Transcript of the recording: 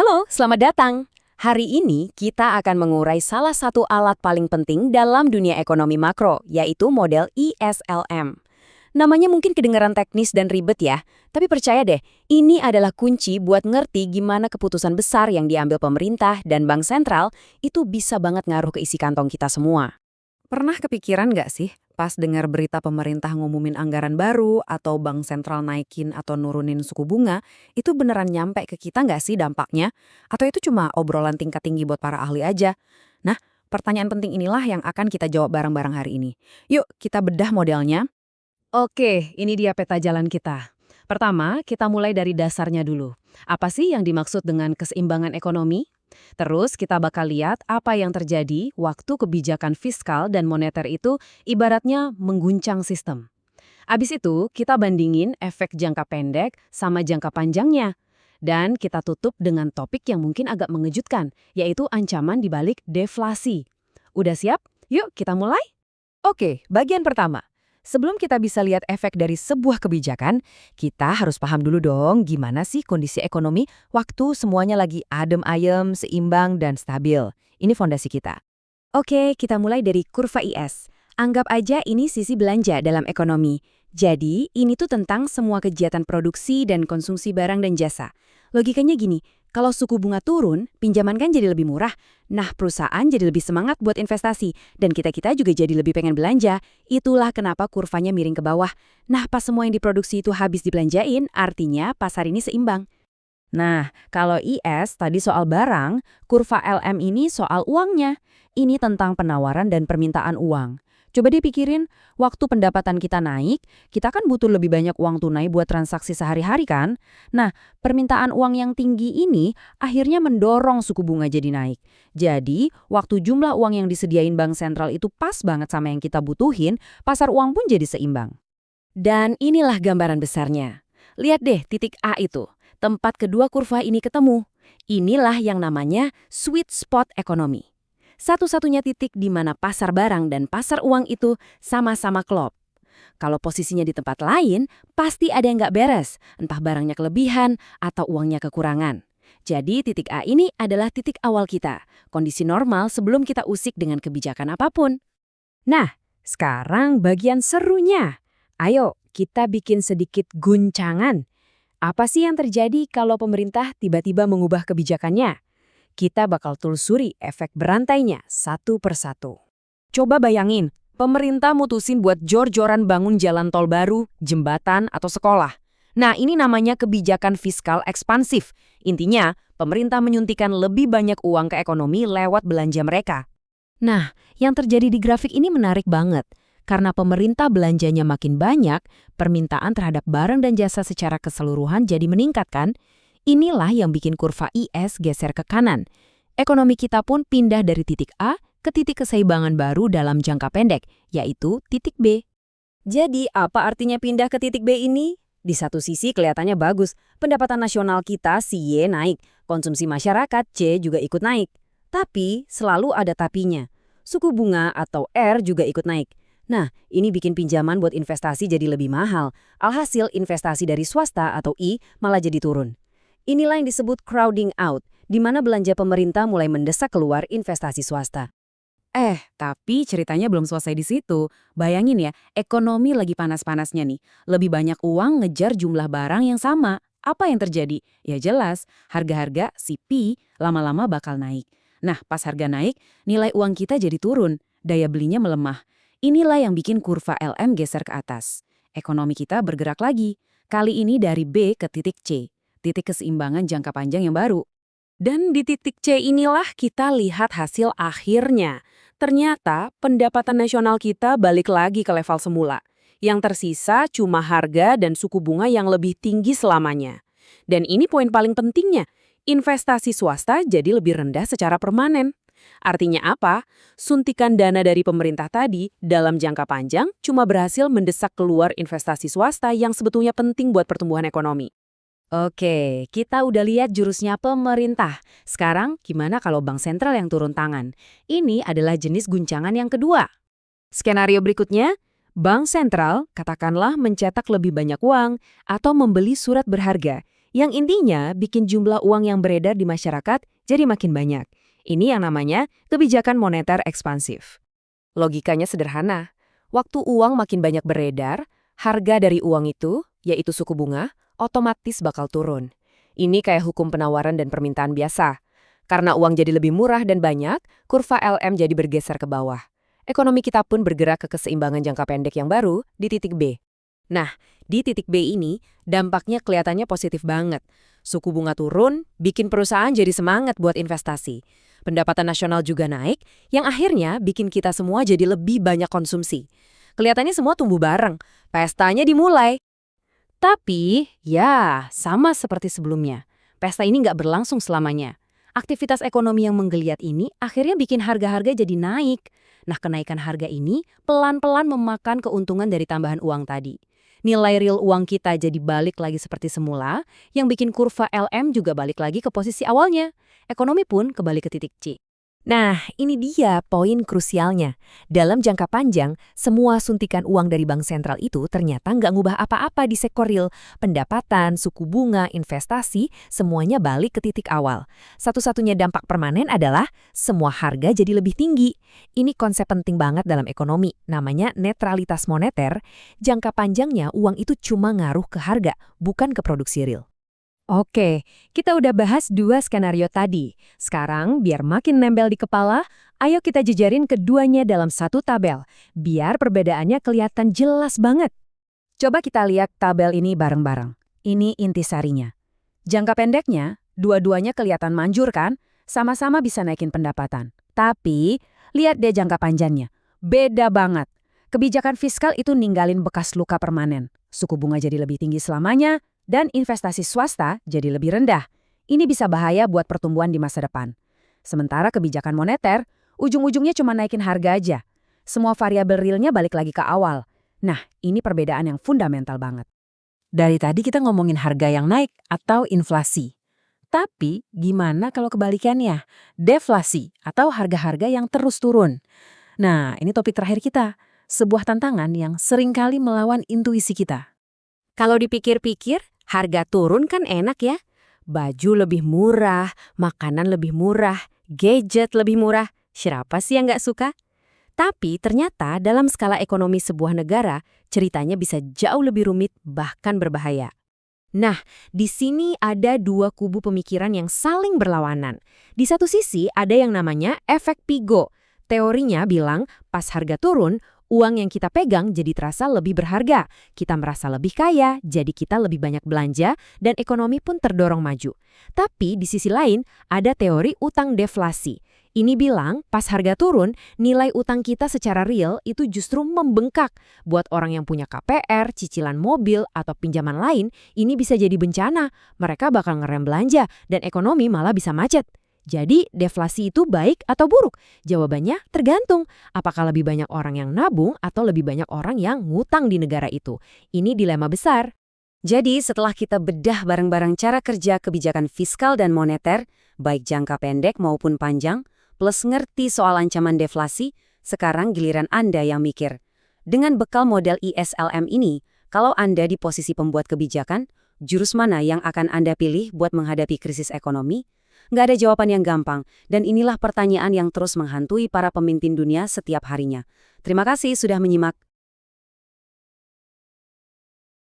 Halo, selamat datang. Hari ini kita akan mengurai salah satu alat paling penting dalam dunia ekonomi makro, yaitu model ISLM. Namanya mungkin kedengaran teknis dan ribet ya, tapi percaya deh, ini adalah kunci buat ngerti gimana keputusan besar yang diambil pemerintah dan bank sentral itu bisa banget ngaruh ke isi kantong kita semua. Pernah kepikiran nggak sih pas dengar berita pemerintah ngumumin anggaran baru atau bank sentral naikin atau nurunin suku bunga, itu beneran nyampe ke kita nggak sih dampaknya? Atau itu cuma obrolan tingkat tinggi buat para ahli aja? Nah, pertanyaan penting inilah yang akan kita jawab bareng-bareng hari ini. Yuk, kita bedah modelnya. Oke, ini dia peta jalan kita. Pertama, kita mulai dari dasarnya dulu. Apa sih yang dimaksud dengan keseimbangan ekonomi? Terus kita bakal lihat apa yang terjadi waktu kebijakan fiskal dan moneter itu ibaratnya mengguncang sistem. Abis itu, kita bandingin efek jangka pendek sama jangka panjangnya. Dan kita tutup dengan topik yang mungkin agak mengejutkan, yaitu ancaman dibalik deflasi. Udah siap? Yuk kita mulai. Oke, bagian pertama. Sebelum kita bisa lihat efek dari sebuah kebijakan, kita harus paham dulu dong gimana sih kondisi ekonomi waktu semuanya lagi adem ayem, seimbang, dan stabil. Ini fondasi kita. Oke, kita mulai dari kurva IS. Anggap aja ini sisi belanja dalam ekonomi. Jadi, ini tuh tentang semua kegiatan produksi dan konsumsi barang dan jasa. Logikanya gini, kalau suku bunga turun, pinjaman kan jadi lebih murah. Nah, perusahaan jadi lebih semangat buat investasi. Dan kita-kita juga jadi lebih pengen belanja. Itulah kenapa kurvanya miring ke bawah. Nah, pas semua yang diproduksi itu habis dibelanjain, artinya pasar ini seimbang. Nah, kalau IS tadi soal barang, kurva LM ini soal uangnya. Ini tentang penawaran dan permintaan uang. Coba dipikirin, waktu pendapatan kita naik, kita kan butuh lebih banyak uang tunai buat transaksi sehari-hari kan? Nah, permintaan uang yang tinggi ini akhirnya mendorong suku bunga jadi naik. Jadi, waktu jumlah uang yang disediain bank sentral itu pas banget sama yang kita butuhin, pasar uang pun jadi seimbang. Dan inilah gambaran besarnya. Lihat deh titik A itu, tempat kedua kurva ini ketemu. Inilah yang namanya sweet spot ekonomi. Satu-satunya titik di mana pasar barang dan pasar uang itu sama-sama klop. Kalau posisinya di tempat lain, pasti ada yang nggak beres, entah barangnya kelebihan atau uangnya kekurangan. Jadi titik A ini adalah titik awal kita, kondisi normal sebelum kita usik dengan kebijakan apapun. Nah, sekarang bagian serunya. Ayo, kita bikin sedikit guncangan. Apa sih yang terjadi kalau pemerintah tiba-tiba mengubah kebijakannya? Kita bakal telusuri efek berantainya satu persatu. Coba bayangin, pemerintah mutusin buat jor-joran bangun jalan tol baru, jembatan, atau sekolah. Nah, ini namanya kebijakan fiskal ekspansif. Intinya, pemerintah menyuntikkan lebih banyak uang ke ekonomi lewat belanja mereka. Nah, yang terjadi di grafik ini menarik banget. Karena pemerintah belanjanya makin banyak, permintaan terhadap barang dan jasa secara keseluruhan jadi meningkat kan? Inilah yang bikin kurva IS geser ke kanan. Ekonomi kita pun pindah dari titik A ke titik keseimbangan baru dalam jangka pendek, yaitu titik B. Jadi, apa artinya pindah ke titik B ini? Di satu sisi kelihatannya bagus, pendapatan nasional kita si Y naik, konsumsi masyarakat C juga ikut naik. Tapi, selalu ada tapinya. Suku bunga atau R juga ikut naik. Nah, ini bikin pinjaman buat investasi jadi lebih mahal. Alhasil investasi dari swasta atau I malah jadi turun. Inilah yang disebut crowding out, di mana belanja pemerintah mulai mendesak keluar investasi swasta. Tapi ceritanya belum selesai di situ. Bayangin ya, ekonomi lagi panas-panasnya nih. Lebih banyak uang ngejar jumlah barang yang sama. Apa yang terjadi? Ya jelas, harga-harga CP lama-lama bakal naik. Nah, pas harga naik, nilai uang kita jadi turun. Daya belinya melemah. Inilah yang bikin kurva LM geser ke atas. Ekonomi kita bergerak lagi. Kali ini dari B ke titik C. Titik keseimbangan jangka panjang yang baru. Dan di titik C inilah kita lihat hasil akhirnya. Ternyata pendapatan nasional kita balik lagi ke level semula. Yang tersisa cuma harga dan suku bunga yang lebih tinggi selamanya. Dan ini poin paling pentingnya, investasi swasta jadi lebih rendah secara permanen. Artinya apa? Suntikan dana dari pemerintah tadi dalam jangka panjang cuma berhasil mendesak keluar investasi swasta yang sebetulnya penting buat pertumbuhan ekonomi. Oke, kita udah lihat jurusnya pemerintah. Sekarang gimana kalau bank sentral yang turun tangan? Ini adalah jenis guncangan yang kedua. Skenario berikutnya, bank sentral katakanlah mencetak lebih banyak uang atau membeli surat berharga. yang intinya bikin jumlah uang yang beredar di masyarakat jadi makin banyak. Ini yang namanya kebijakan moneter ekspansif. Logikanya sederhana. Waktu uang makin banyak beredar, harga dari uang itu, yaitu suku bunga, otomatis bakal turun. Ini kayak hukum penawaran dan permintaan biasa. Karena uang jadi lebih murah dan banyak, kurva LM jadi bergeser ke bawah. Ekonomi kita pun bergerak ke keseimbangan jangka pendek yang baru di titik B. Nah, di titik B ini, dampaknya kelihatannya positif banget. Suku bunga turun, bikin perusahaan jadi semangat buat investasi. Pendapatan nasional juga naik, yang akhirnya bikin kita semua jadi lebih banyak konsumsi. Kelihatannya semua tumbuh bareng, pestanya dimulai. Tapi, ya, sama seperti sebelumnya. Pesta ini nggak berlangsung selamanya. Aktivitas ekonomi yang menggeliat ini akhirnya bikin harga-harga jadi naik. Nah, kenaikan harga ini pelan-pelan memakan keuntungan dari tambahan uang tadi. Nilai real uang kita jadi balik lagi seperti semula, yang bikin kurva LM juga balik lagi ke posisi awalnya. Ekonomi pun kembali ke titik C. Nah, ini dia poin krusialnya. Dalam jangka panjang, semua suntikan uang dari bank sentral itu ternyata nggak ngubah apa-apa di sektor real. Pendapatan, suku bunga, investasi, semuanya balik ke titik awal. Satu-satunya dampak permanen adalah semua harga jadi lebih tinggi. Ini konsep penting banget dalam ekonomi, namanya netralitas moneter. Jangka panjangnya uang itu cuma ngaruh ke harga, bukan ke produksi real. Oke, kita udah bahas 2 skenario tadi. Sekarang, biar makin nempel di kepala, ayo kita jejarin keduanya dalam satu tabel, biar perbedaannya kelihatan jelas banget. Coba kita lihat tabel ini bareng-bareng. Ini intisarinya. Jangka pendeknya, dua-duanya kelihatan manjur kan? Sama-sama bisa naikin pendapatan. Tapi, lihat deh jangka panjangnya. Beda banget. Kebijakan fiskal itu ninggalin bekas luka permanen. Suku bunga jadi lebih tinggi selamanya, dan investasi swasta jadi lebih rendah. Ini bisa bahaya buat pertumbuhan di masa depan. Sementara kebijakan moneter, ujung-ujungnya cuma naikin harga aja. Semua variabel realnya balik lagi ke awal. Nah, ini perbedaan yang fundamental banget. Dari tadi kita ngomongin harga yang naik atau inflasi. Tapi gimana kalau kebalikannya? Deflasi atau harga-harga yang terus turun. Nah, ini topik terakhir kita. Sebuah tantangan yang seringkali melawan intuisi kita. Kalau dipikir-pikir, harga turun kan enak ya. Baju lebih murah, makanan lebih murah, gadget lebih murah. Siapa sih yang nggak suka? Tapi ternyata dalam skala ekonomi sebuah negara, ceritanya bisa jauh lebih rumit, bahkan berbahaya. Nah, di sini ada dua kubu pemikiran yang saling berlawanan. Di satu sisi ada yang namanya efek Pigo. Teorinya bilang pas harga turun, uang yang kita pegang jadi terasa lebih berharga. Kita merasa lebih kaya, jadi kita lebih banyak belanja, dan ekonomi pun terdorong maju. Tapi di sisi lain, ada teori utang deflasi. Ini bilang, pas harga turun, nilai utang kita secara real itu justru membengkak. Buat orang yang punya KPR, cicilan mobil, atau pinjaman lain, ini bisa jadi bencana. Mereka bakal ngerem belanja, dan ekonomi malah bisa macet. Jadi, deflasi itu baik atau buruk? Jawabannya tergantung. Apakah lebih banyak orang yang nabung atau lebih banyak orang yang ngutang di negara itu? Ini dilema besar. Jadi, setelah kita bedah bareng-bareng cara kerja kebijakan fiskal dan moneter, baik jangka pendek maupun panjang, plus ngerti soal ancaman deflasi, sekarang giliran Anda yang mikir. Dengan bekal model ISLM ini, kalau Anda di posisi pembuat kebijakan, jurus mana yang akan Anda pilih buat menghadapi krisis ekonomi? Nggak ada jawaban yang gampang, dan inilah pertanyaan yang terus menghantui para pemimpin dunia setiap harinya. Terima kasih sudah menyimak.